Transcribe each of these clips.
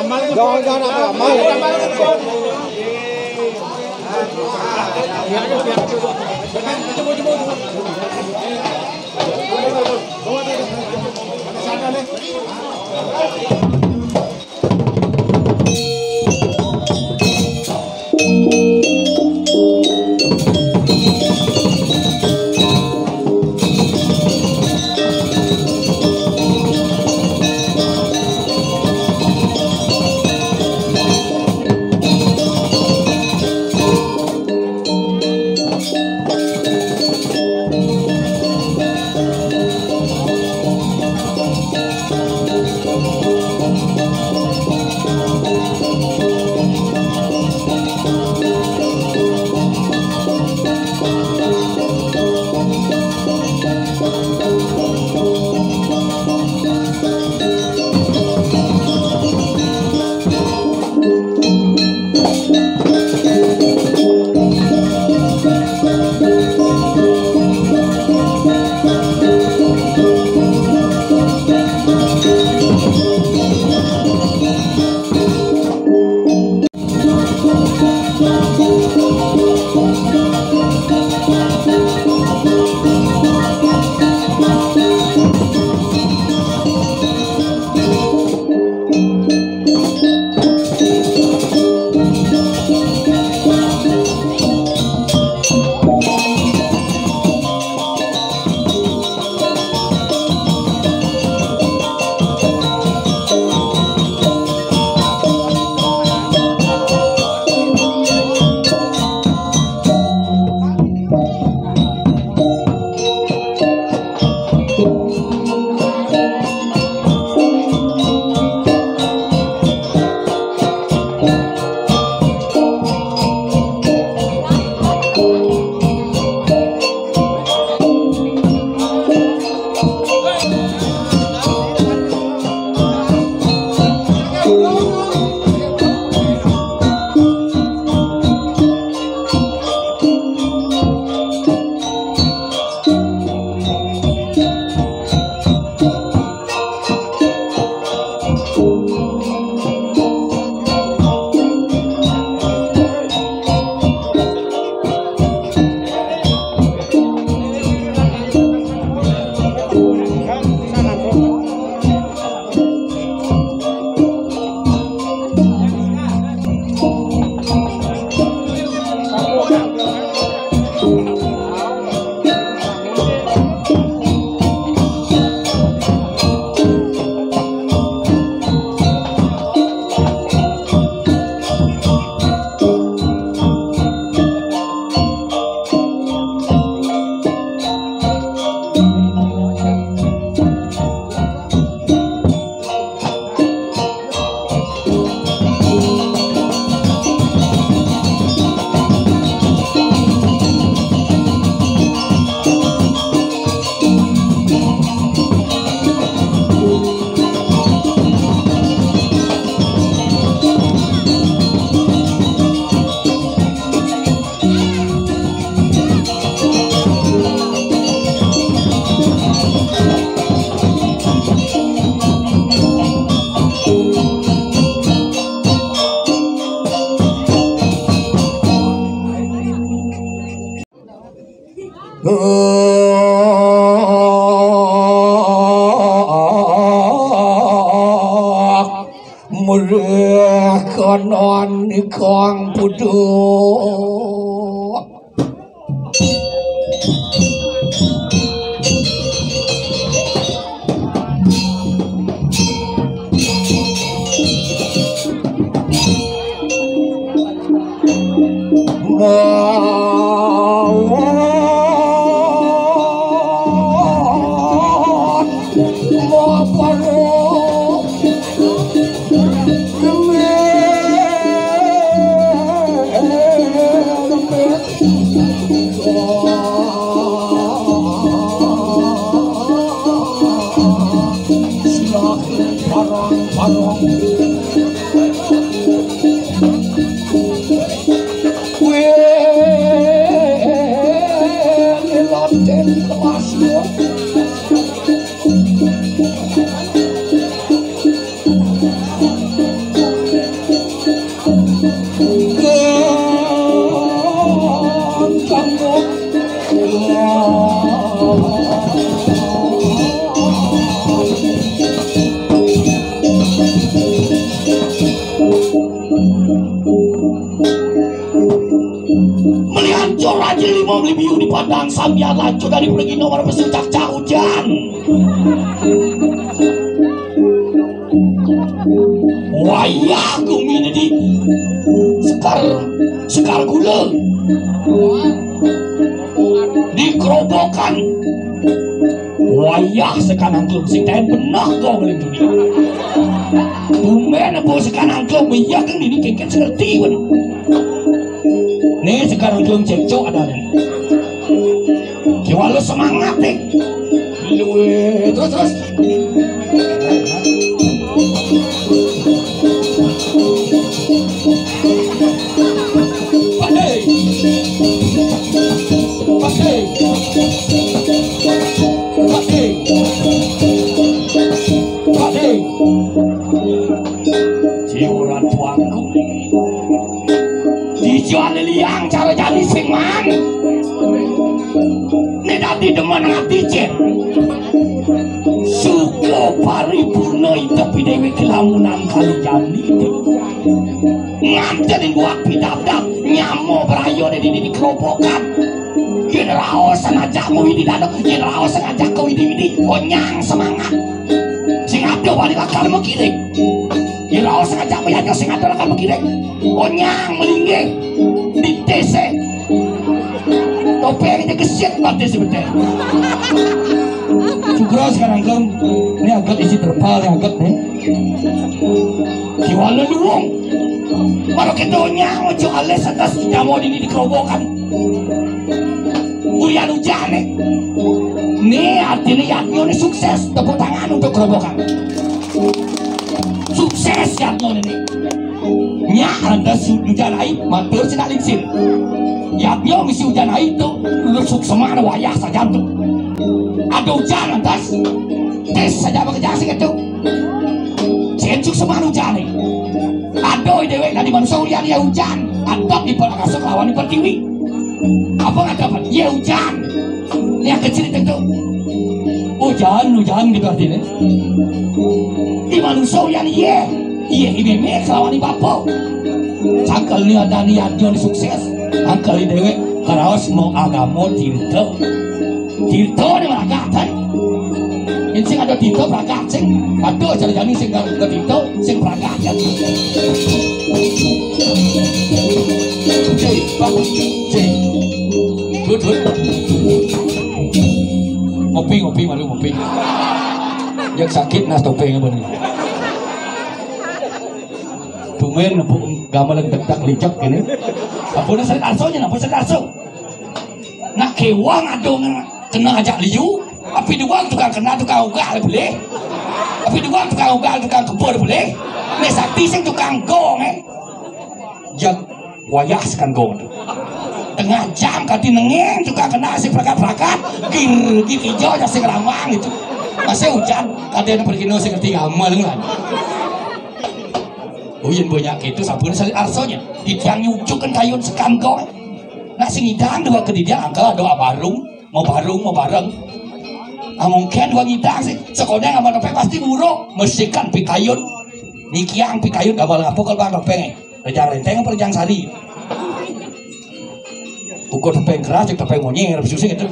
Jangan amal. Murah konon kong puduh biu di padang sambian lanjut dari pergi nomor pesucak hujan. Wayah kumini di sekar gula dikerobokan. Wayah sekarang klub sing tahan benah kau oleh dunia. Tumen apa sekarang klub iya kan ini keket seperti pun. Nih sekarang klub cekcok ada nih. Kiwalo semangat nih. Terus. Jiuran tuanku dijual liang cara jadi singman ini tadi demen hati cek suka paripurna tapi dewi kelamunan kali jadi nganterin buat pidadap nyamo berayo di kerobokan general sengaja mau ini dado general sengaja kau ini onyang semangat sing ada wali lakar mengiring general sengaja menyanyi sing ada lakar mengiring onyang melinggi di TC topengnya kesit banget sebetulnya syukur sekarang kan ini agak isi terpal yang agak nih kiwala luwung baru kita onyang ojo ales atas nyamo ini dikerobokan hujan nih nih artinya Yatnyo ini sukses tepuk tangan untuk kerobokan sukses Yatnyo ini nya anda hujan air matur sinak lincin Yatnyo misi hujan air itu lusuk semana wayah saja tuh ada hujan atas tes saja bekerja segitu sencuk semana hujan nih aduh dewek dari manusia ulian ya hujan atau di pelakasuk lawan di pertiwi apa nggak dapat ya hujan yang kecil itu hujan gitu artinya di manusia yang iya ibeme kelawan di bapak cangkel ni ada niat dia sukses angkel dewe karaos mau agama tirto ni meragatan ini sing ada tirto peragat sing aduh jani sing ke tirto sing peragatan ngopi malu ngopi yang sakit nas topeng bener tumen gamal detak licok ini apa nak sedar sonya apa sedar so nak kewang adong kena ajak liu api duang tukang kena tukang ugal boleh api duang tukang ugal tukang kebor boleh ni sakti sing tukang gong yang wayah sekan gong tengah jam kati nengeng juga kena si perakat-perakat gir hijau aja si ramang itu masih hujan kati yang pergi no si ngerti gamal kan hujan banyak itu sabun salit arsonya di tiang nyucuk kan kayun sekan kau nak sing ngidang dua kedidian angka doa barung mau bareng mungkin dua ngidang sih sekolahnya ngamal dopeng pasti buruk mestikan pikayun nikiang pikayun gamal ngapuk kalau bang dopeng rejang renteng perjang sari ukur topeng keras, topeng monyet, susah gitu.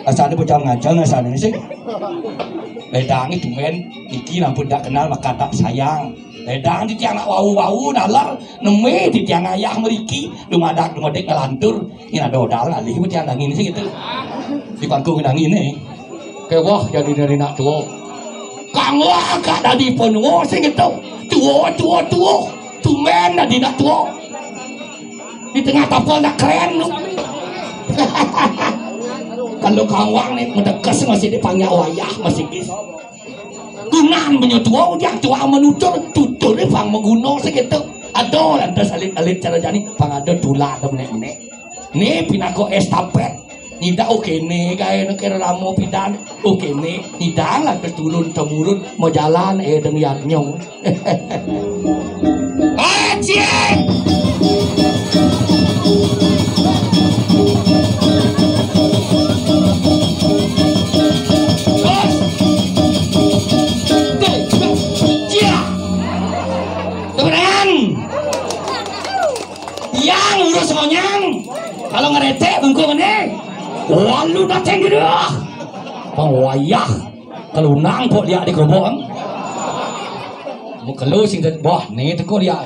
Asalnya bocah ngajal, asalnya sih. Ledang itu men, iki nampun tak kenal maka tak sayang. Ledang di tiang wau nalar, neme di tiang ayah meriki, dumadek ngelantur. Ini ada odal, alih tiang angin sih gitu. Di panggung angin nih. Kewah jadi dari nak tua. Kang wah kak dari penuh sih gitu. Tua, tumen dari nak tua. Di tengah tapal nak keren lu. Kalau kawang nih mendekas masih dipanggil wayah masih gis. Gunan menyetua udah tua menutur tutur nih pang menggunung segitu. Aduh lantas alit cara jani pang ada dula ada menek. Nih pinako estafet. Nida oke nih gaya nekir ramo pidan oke nih nida lah turun temurun mau jalan dengan nyong. Aceh. Yang urus ngonyang kalau ngerete bengku mana Walu datang gede. Pawayah kalau nang kok dia di kerobong. Kalau sing bah nih teko dia.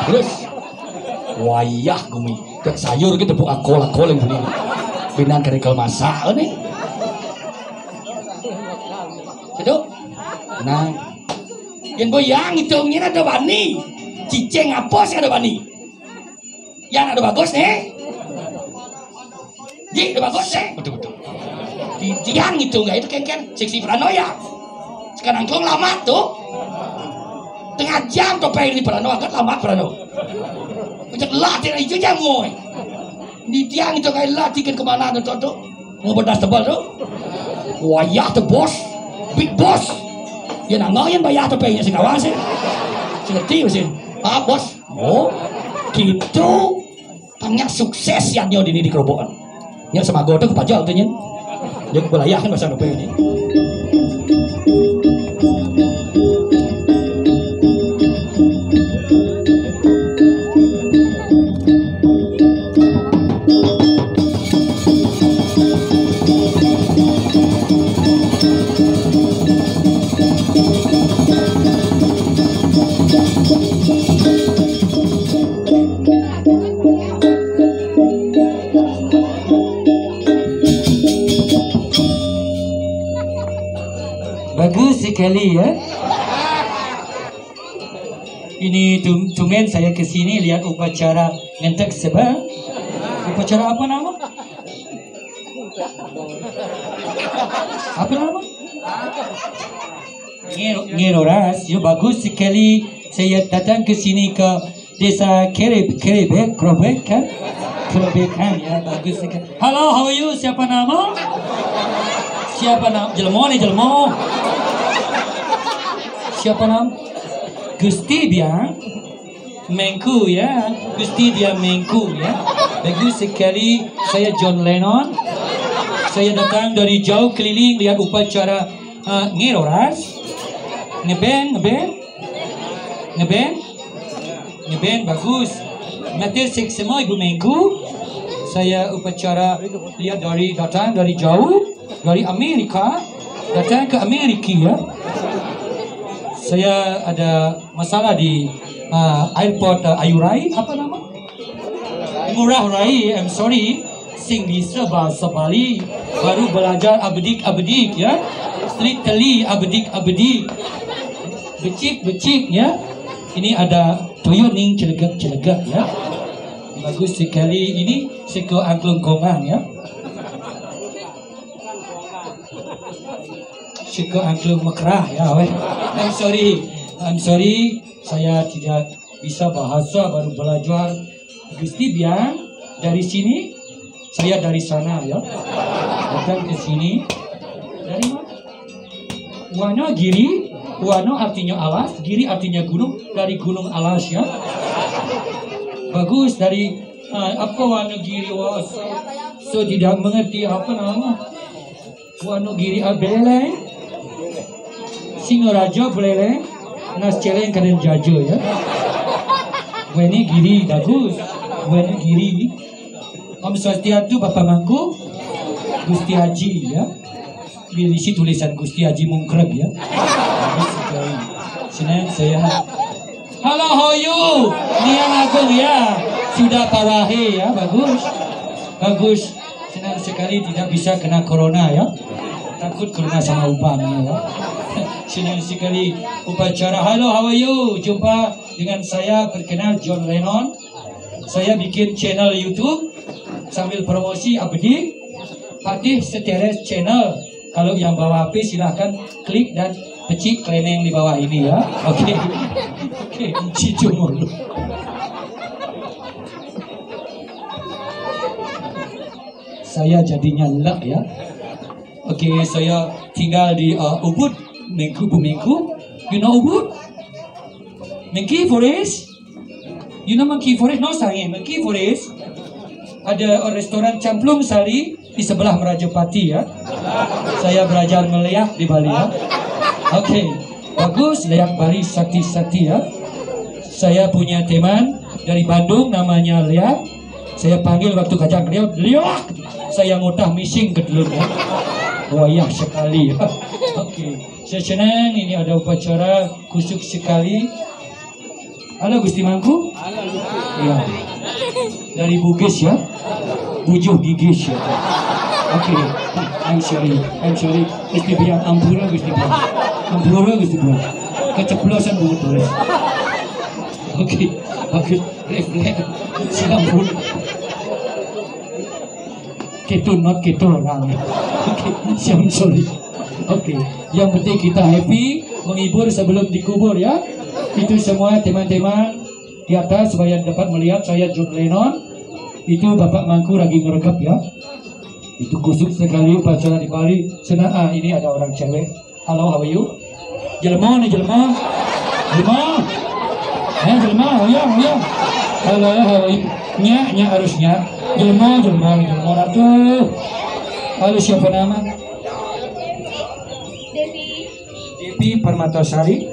Terus wayah gumi. Tek sayur kita buka kola-kola yang begini. Binan kerikal masak nih. Seduk. Nah, yang goyang itu ini ada bani. Ciceng apa sih ada bani? Yang ada bagus nih. Ji, ada bagus nih. Betul-betul. Yang itu enggak itu kan seksi paranoia. Sekarang kau lama tuh. Tengah jam tuh pengen di paranoia kan lama paranoia. Macam latih itu jam moy. Di tiang itu kayak latih kan kemana tuh mau bedas tebal tuh. Wayah tuh bos, big boss. Ya nangoyin bayar tuh pengen sih kawan sih. Seperti sih. Ah bos. Oh, gitu. Tanya sukses yang nyo di kerobokan. Nya sama gue tuh kepajal tuh nyen. Dia belayah kan bahasa Indonesia ini. Bagus sekali ya. Ini tumben saya kesini lihat upacara ngentek sebab. Upacara apa nama? Apa nama? Ngeroras. Ya bagus sekali. Saya datang ke sini ke desa Krobek kan? Krobek kan ya, bagus sekali. Halo, how are you? Siapa nama? Siapa nama? Jelmo nih Jelmo. Siapa nama? Gusti dia Mengku ya. Gusti dia Mengku ya. Bagus sekali. Saya John Lennon. Saya datang dari jauh keliling lihat upacara ngeroras. Ngeben bagus. Mati semua Ibu Mengku. Saya upacara lihat datang dari jauh dari Amerika, datang ke Amerika ya. Saya ada masalah di airport Ayurai, apa nama? Ngurah Rai, I'm sorry. Sing bisa bahasa Bali, baru belajar abedik ya. Strictly abedik. Becik ya. Ini ada toyo ning celegak ya. Bagus sekali. Ini seko angklung kongan ya. Seko angklung mekrah ya. I'm sorry. Saya tidak bisa bahasa, baru belajar. Gusti biang dari sini, saya dari sana ya. Datang ke sini. Dari mana? Wano Giri. Wano artinya alas, Giri artinya gunung. Dari gunung alas ya. Bagus dari apa Wano Giri was. So tidak mengerti apa nama. Wano Giri Beleleng. Singaraja Beleleng. Nas celeng kalian jajo ya. Weni Giri bagus. Weni Giri. Om Swastiastu Bapak Mangku. Gusti Haji ya. Bilisi tulisan Gusti Haji Mungkreg ya. Bagus sekali. Senang saya. Halo Hoyu. Niang Agung ya. Sudah parahe ya. Bagus. Senang sekali tidak bisa kena corona ya. Takut corona sama ubangnya ya. Senang sekali upacara. Halo, how are you? Jumpa dengan saya, perkenal John Lennon. Saya bikin channel YouTube sambil promosi abedik. Patih Seteres Channel. Kalau yang bawa HP silahkan klik dan pecik keleneng di bawah ini ya. Oke. Cicu mulu. Saya jadinya lek ya. Oke, saya tinggal di Ubud. Mengku. You know Ubud? Mengki Forest? You know Mengki Forest? No sayang, Mengki Forest. Ada restoran Camplung Sari di sebelah Merajapati ya. Saya belajar meleak di Bali ya. Oke, bagus leak Bali sakti-sakti ya. Saya punya teman dari Bandung namanya Leak. Saya panggil waktu kajang Leak. saya mudah missing ke dulu ya. Wayah sekali ya. Oke, saya senang ini ada upacara khusus sekali. Halo Gusti Mangku. Ya. Dari Bugis ya. Bujuh Gigis ya. Oke, I'm sorry. Gusti bilang ampura Gusti bilang. Ampura Gusti bilang. Keceplosan buku tulis. Oke, refleks. Silampun. Ketul not ketul orang. Oke, I'm sorry. Oke, yang penting kita happy, menghibur sebelum dikubur ya. Itu semua teman-teman di atas supaya dapat melihat saya John Lennon. Itu Bapak Mangku lagi ngerekap ya. Itu khusus sekali upacara di Bali. Senang, ini ada orang cewek. Halo, how are you? Jelma nih, jelma. Jelma, ya. Halo, how are you? Nya harusnya. Jelma ratu. Halo, siapa nama? Devi Permatasari.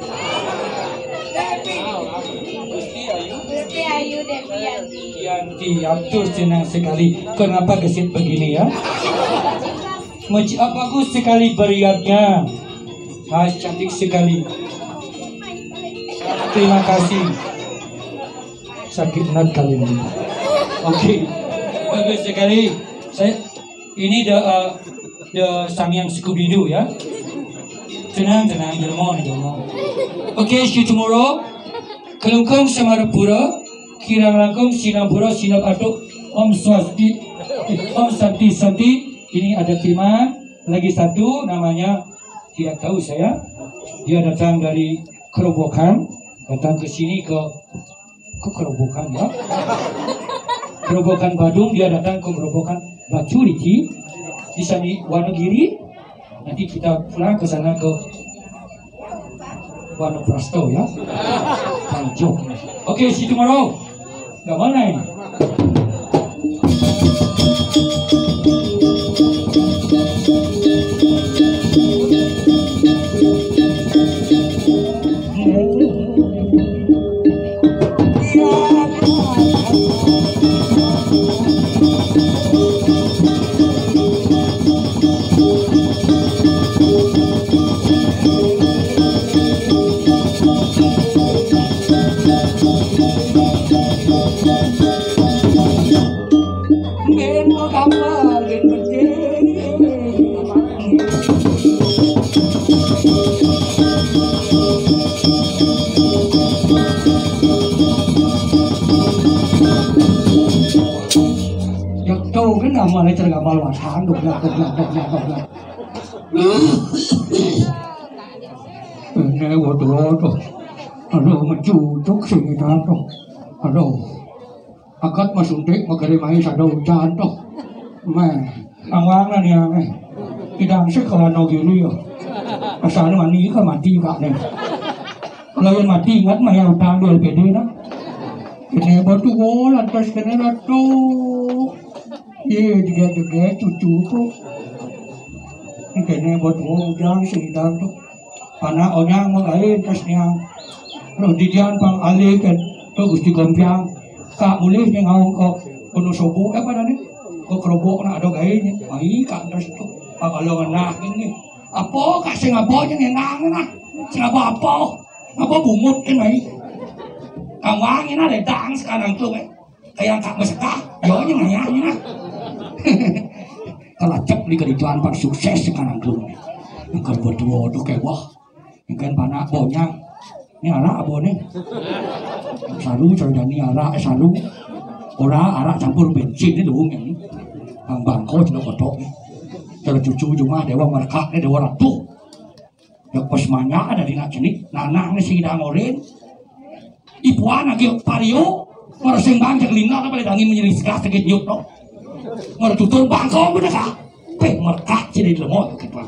Gusti Ayu Devianti. Yanti, Abdul senang sekali. Kenapa gesit begini ya? Bagus sekali beriaknya. Cantik sekali. Terima kasih. Sakit nat kali ini. Oke, bagus sekali. Ini the Samyang Scooby-Doo ya. Tenang, jelma. Oke, see you tomorrow. Kelungkung Samarapura, Kirang Langkung, Sinampura, Sinap Atuk, Om Swasti, Om Santi. Ini ada tema lagi satu, namanya tidak tahu saya. Dia datang dari Kerobokan, datang ke sini ke Kerobokan ya. Kerobokan Badung, dia datang ke Kerobokan Batu Riki, di sana Wonogiri. Nanti kita pulang ke sana ke Wanoprasto ya. Tanjung. Oke, see you tomorrow. Gak mana ini? Malah cerita malu asal dok. Ini waduh, aduh mencucuk sini tuh, aduh, akad masuntik makanya main sado jatuh, angwangan ya, tidak sih kalau nogiri ya, asalnya mati kak nih, kalau yang mati ingat mah yang utang dua pede nak, ini batu lantas kena ratu. Iya juga cucu tuh, kayaknya buat ujang sedang tuh, anak orang mengalir tasnya, lalu di jalan pang alih kan, tuh gusti kompiang, kak boleh ngawang kok penuh sobo apa tadi, kok kerobok nak ada gayanya, baik kak tas tuh, pang alongan nah ini, apa kak sengabonya ngenang nah, sengabo apa bungut kan baik, kawangin ada dang sekarang tuh kayak kak besar, yonya ngayangnya nah. Kalau cep di kerjaan pak sukses sekarang dulu, bukan berdua tuh kayak wah, bukan panak bonyang, ini arak apa nih? Salu cerita ini arak salu, arak campur bensin ini dong yang bangko sudah kotor, kalau cucu cuma dewa mereka dewa ratu, yang pas mana ada di nak jenik, nanang nih sidang oren, ibu anak yang pario, merasing bangkit lina apa ditangin menjadi segas segit nyut dong. Mertutur bangkong bener kak, merkak jadi lemot gitu.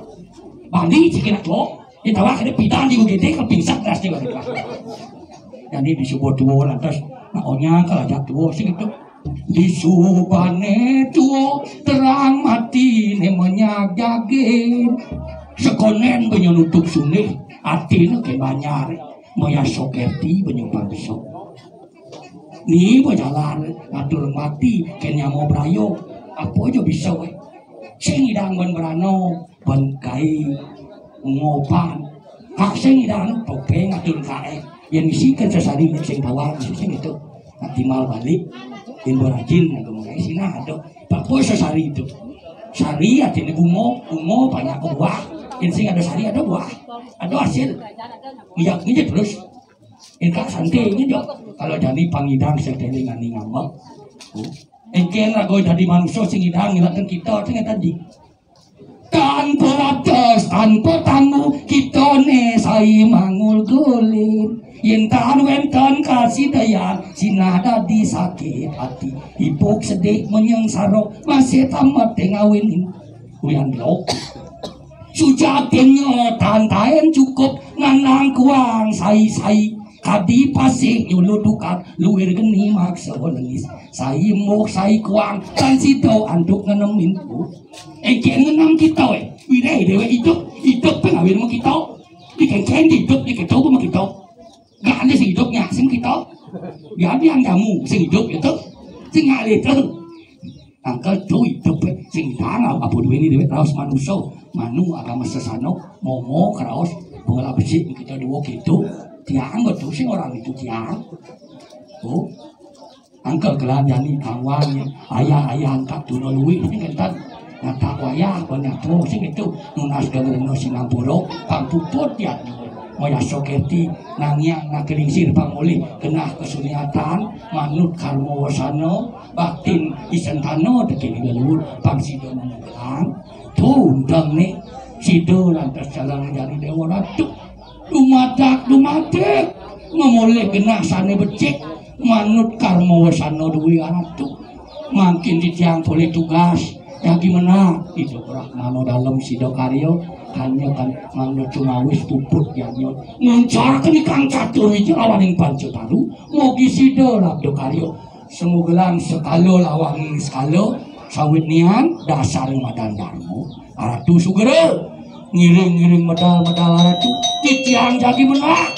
Bandi cikin aku, itu wah kena pitan di UGD ke pingsan terus juga gitu. Jadi di sebuah tua lantas, naonya kalau jatuh sih gitu. Di subane tua terang mati nemanya jagin, sekonen penyenutup sunih, artinya kebanyar, moya sokerti penyumpang besok. Nih berjalan atur mati kenya mau brayo apa aja bisa weh sing idang ban berano ban kai ngopan hak sing idang topeng atur kae yang isikan sesari sing bawah sing itu nanti mal balik in borajin ngomong sina ada papo sesari itu sari ada bungo banyak buah in sing ada sari ada buah ada hasil minyak ini terus in kak santai ini jo kalau jadi pangidang seteling ani ngamak engken rago jadi manusia sing idang ngilatan kita sing tadi tanpa batas tanpa tanggu kita ne sai mangul gulir yen tahan wenten kasih daya sinada di sakit hati ipok sedih menyengsaro masih tamat tengawin uyan lok sujatinnya tantain cukup nganang kuang sai kadi pasih yuludukan luir geni maksa lengis sai mok sai kuang tan sito anduk ngenemin ku engken ngenam kita wirai dewe hidup pengawin mo kita dikengken hidup dikecoba mo kita gak ada sing hidupnya sing kita gak ada yang kamu sing hidup itu sing ngalir itu angkel tuh hidup sing tanah apa duwe ini dewe raos manusia manu agama sesano momo karaos bunga besi kita dua gitu tiang betul sing orang itu tiang oh angkel keladani kawan ayah angkat tuno luwi ini kan ngata wayah banyak tuh sing itu nunas dengerin no sinapuro pampuput ya moya soketi nangyang nakelingsir panguli kena kesuliatan manut karmo wasano baktin isentano dekini galur pangsido mengulang tuh undang nih sido lantas jalan jadi dewa ratu dumadak ngomoleh kena sane becek manut karmo wasano duwi ratu makin ditiang boleh tugas ya gimana itu Brahmano dalam sido karyo hanya kan mangdo cumawis puput yanyo nguncar kenikang catur itu lawan yang pancu taru mogi sido labdo karyo semugelang sekalo lawan sekalo sawit nian dasar madan darmo aratu sugere ngiring medal aratu titiang jadi menang